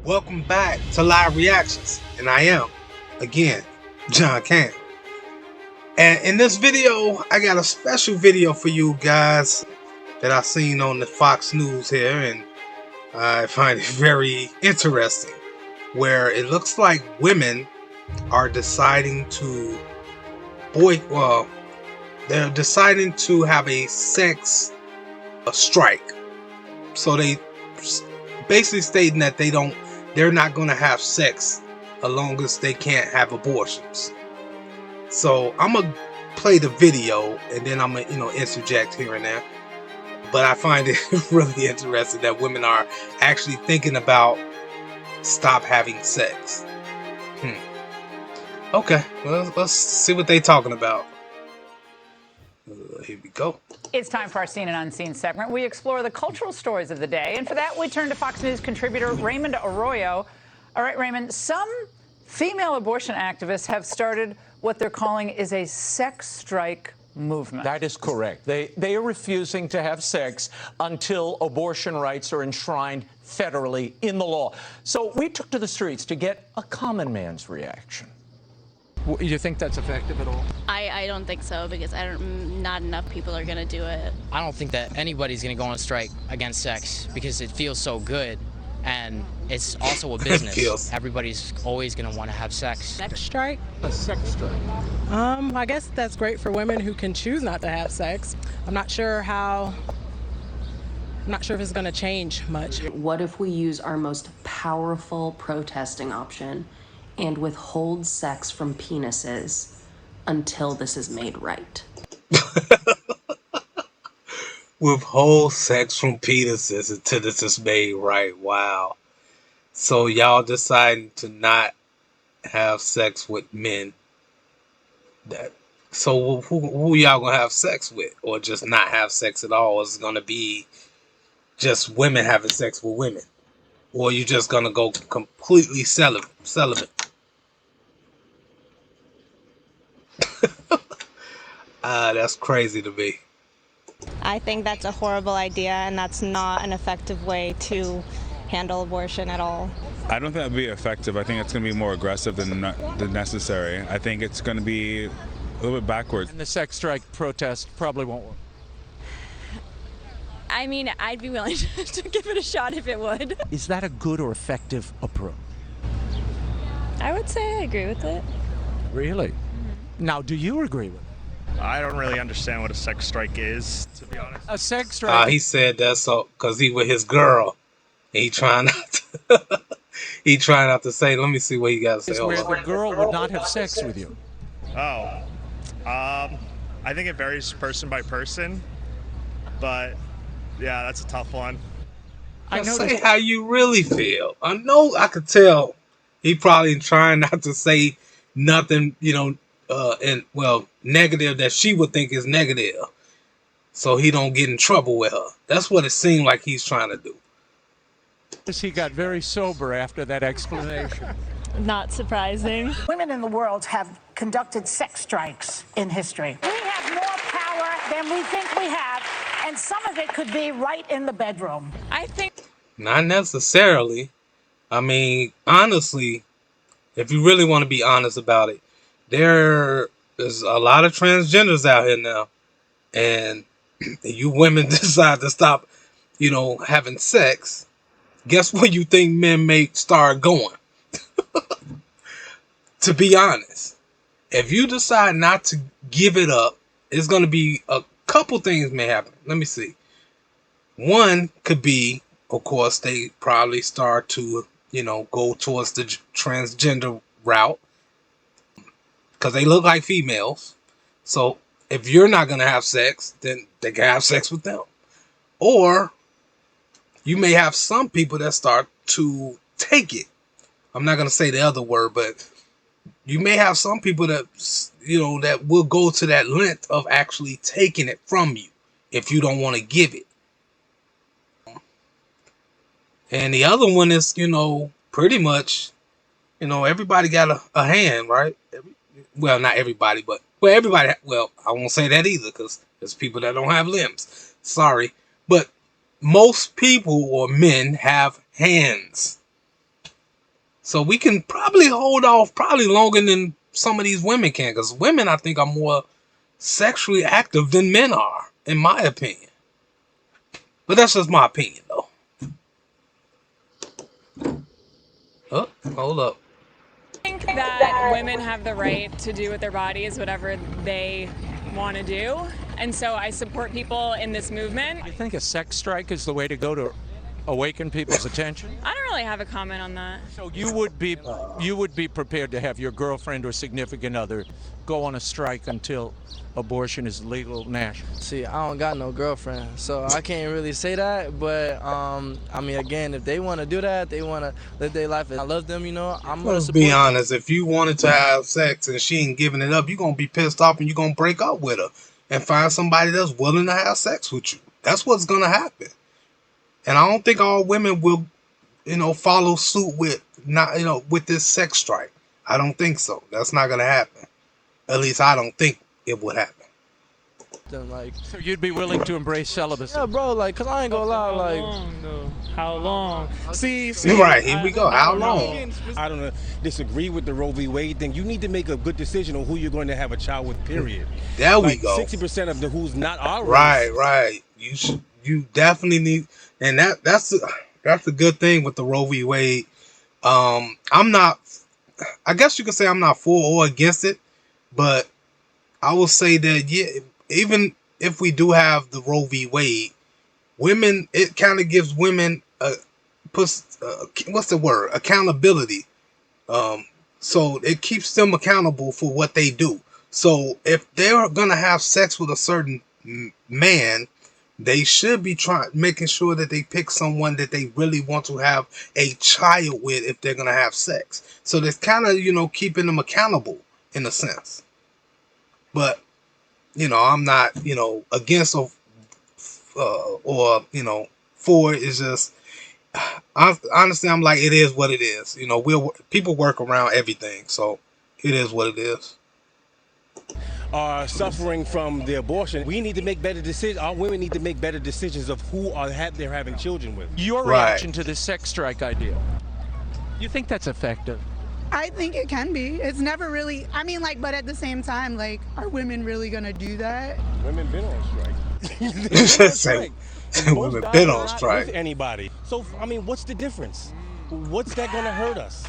Welcome back to Live Reactions, and I am, again, John Cam. And in this video, I got a special video for you guys that I seen on the Fox News here, and I find it very interesting, where it looks like women are deciding to they're deciding to have a strike. So they basically stating that they're not going to have sex as long as they can't have abortions. So I'm gonna play the video and then I'm gonna interject here and there. But I find it really interesting that women are actually thinking about stop having sex. Okay, well, let's see what they're talking about. Here we go. It's time for our Seen and Unseen segment. We explore the cultural stories of the day. And for that, we turn to Fox News contributor Raymond Arroyo. All right, Raymond, some female abortion activists have started what they're calling is a sex strike movement. That is correct. They are refusing to have sex until abortion rights are enshrined federally in the law. So we took to the streets to get a common man's reaction. You think that's effective at all? I don't think so, because not enough people are going to do it. I don't think that anybody's going to go on a strike against sex because it feels so good, and it's also a business. Everybody's always going to want to have sex. Sex strike? A sex strike. I guess that's great for women who can choose not to have sex. I'm not sure if it's going to change much. What if we use our most powerful protesting option and withhold sex from penises until this is made right? Withhold sex from penises until this is made right. Wow. So y'all deciding to not have sex with men. So who y'all gonna have sex with? Or just not have sex at all? Is it gonna be just women having sex with women? Or you just gonna go completely celibate? That's crazy to me. I think that's a horrible idea, and that's not an effective way to handle abortion at all. I don't think that would be effective. I think it's going to be more aggressive than necessary. I think it's going to be a little bit backwards. And the sex strike protest probably won't work. I mean, I'd be willing to give it a shot if it would. Is that a good or effective approach? I would say I agree with it. Really? Mm-hmm. Now, do you agree with it? I don't really understand what a sex strike is, to be honest. A sex strike. He said that so because he with his girl. And he trying not to say. Let me see what he got to say. Is where the girl would not have sex with you. Oh, I think it varies person by person, but yeah, that's a tough one. I know. Say how you really feel. I know. I could tell. He probably trying not to say nothing, negative that she would think is negative, so he don't get in trouble with her. That's what it seemed like he's trying to do. He got very sober after that explanation. Not surprising. Women in the world have conducted sex strikes in history. We have more power than we think we have, and some of it could be right in the bedroom. I think Not necessarily. I mean, honestly, if you really want to be honest about it, there is a lot of transgenders out here now, and you women decide to stop, having sex. Guess where you think men may start going? To be honest, if you decide not to give it up, it's going to be a couple things may happen. Let me see. One could be, of course, they probably start to, go towards the transgender route because they look like females. So if you're not going to have sex, then they can have sex with them. Or you may have some people that start to take it. I'm not going to say the other word, but you may have some people that, that will go to that length of actually taking it from you if you don't want to give it. And the other one is, pretty much, everybody got a hand, right? Well, not everybody, but, everybody, I won't say that either because there's people that don't have limbs. Sorry. But most people or men have hands. So we can probably hold off probably longer than some of these women can, because women, I think, are more sexually active than men are, in my opinion. But that's just my opinion, though. Oh, hold up. I think that women have the right to do with their bodies whatever they want to do. And so I support people in this movement. You think a sex strike is the way to go to awaken people's attention? I don't really have a comment on that. So you would be prepared to have your girlfriend or significant other go on a strike until abortion is legal nationally? See, I don't got no girlfriend, so I can't really say that. But I mean, again, if they want to do that, they want to live their life. I love them, you know. I'm gonna Let's support be them. honest. If you wanted to have sex and she ain't giving it up, you're gonna be pissed off and you're gonna break up with her and find somebody that's willing to have sex with you. That's what's gonna happen. And I don't think all women will, follow suit with with this sex strike. I don't think so. That's not gonna happen. At least I don't think it would happen. Like, so you'd be willing to embrace celibacy? Yeah, bro. Like, cause I ain't gonna lie. Like, how long? See, right, here we go. How long? I don't disagree with the Roe v. Wade thing. You need to make a good decision on who you're going to have a child with, period. There we go. 60% of the who's not our race. Right. You definitely need, and that's a good thing with the Roe v. Wade. I guess you could say I'm not for or against it, but I will say that, even if we do have the Roe v. Wade, women, it kind of gives women accountability. So it keeps them accountable for what they do. So if they're gonna have sex with a certain man, they should be making sure that they pick someone that they really want to have a child with if they're gonna have sex. So that's kind of keeping them accountable in a sense. But I'm not against or for it. It's just honestly, I'm like, it is what it is. People work around everything, so it is what it is. Are suffering from the abortion, we need to make better decisions. Our women need to make better decisions of who they're having children with. Your reaction to this sex strike idea? You think that's effective? I think it can be. It's never really, but at the same time, are women really gonna do that? Women been on strike. Women been on strike. With anybody. So, what's the difference? What's that gonna hurt us?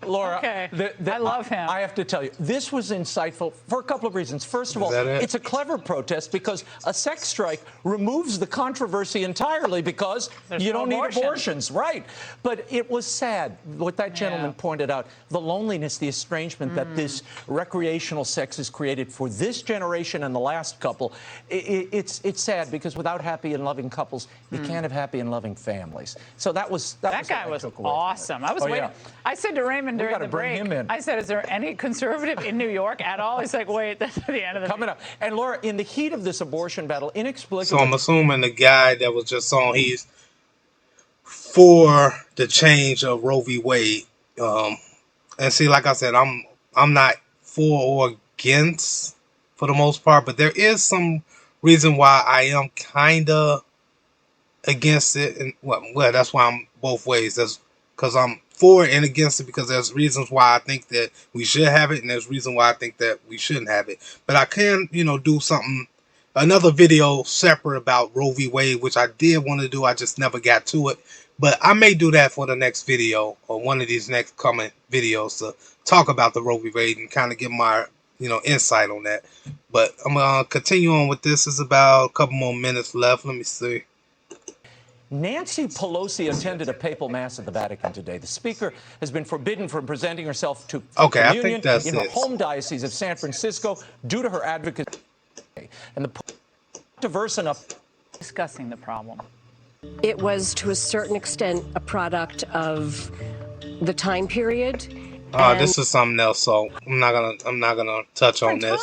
Laura, okay. I love him. I have to tell you, this was insightful for a couple of reasons. First of all, it's a clever protest because a sex strike removes the controversy entirely because you don't need abortions. Right. But it was sad what that gentleman pointed out, the loneliness, the estrangement that this recreational sex has created for this generation and the last couple. It's sad because without happy and loving couples, you can't have happy and loving families. So that guy was awesome. I was waiting. I said to Raymond during the break, I said, is there any conservative in New York at all? He's like, wait, that's the end of the coming up. And Laura, in the heat of this abortion battle, inexplicably. So I'm assuming the guy that was just on, he's for the change of Roe v. Wade. And see, like I said, I'm not for or against for the most part, but there is some reason why I am kind of against it, and well, that's why I'm both ways. That's because I'm for and against it, because there's reasons why I think that we should have it, and there's reasons why I think that we shouldn't have it. But I can, do another video separate about Roe v. Wade, which I did want to do. I just never got to it. But I may do that for the next video or one of these next coming videos to talk about the Roe v. Wade and kind of give my, insight on that. But I'm going to continue on with this. There's about a couple more minutes left. Let me see. Nancy Pelosi attended a papal mass at the Vatican today. The speaker has been forbidden from presenting herself to communion in her home diocese of San Francisco due to her advocacy. And the Pope diverse enough discussing the problem. It was to a certain extent a product of the time period. This is something else, so I'm not gonna touch on this.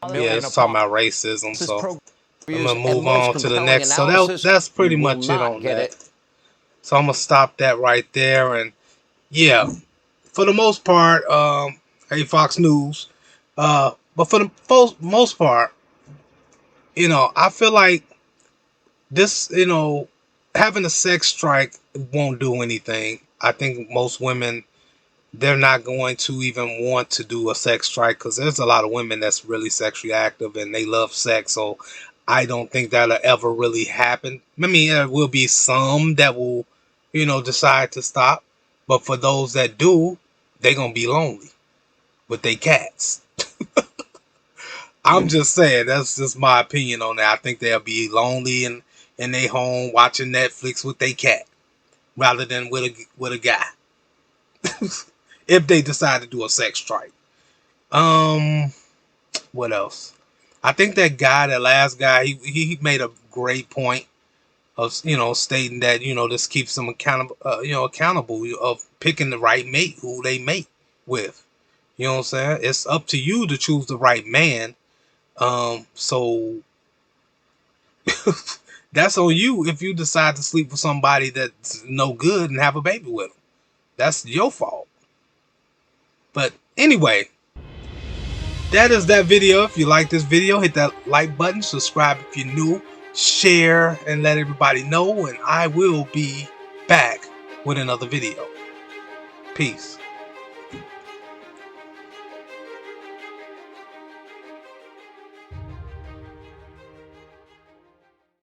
It's talking about racism, so I'm gonna move on to the next. So that's pretty much it on that. So I'm gonna stop that right there. And yeah, for the most part, hey Fox News, but for the most part, I feel like this, having a sex strike won't do anything. I think most women, they're not going to even want to do a sex strike because there's a lot of women that's really sexually active and they love sex. So I don't think that'll ever really happen. I mean, there will be some that will, decide to stop. But for those that do, they're going to be lonely with their cats. I'm just saying, that's just my opinion on that. I think they'll be lonely in their home watching Netflix with their cat rather than with a guy. If they decide to do a sex strike. What else? I think that last guy, he made a great point of stating that this keeps them accountable, accountable of picking the right mate, who they mate with. You know what I'm saying? It's up to you to choose the right man. So that's on you if you decide to sleep with somebody that's no good and have a baby with them. That's your fault. But anyway, that is that video. If you like this video, hit that like button, subscribe if you're new, share, and let everybody know. And I will be back with another video. Peace.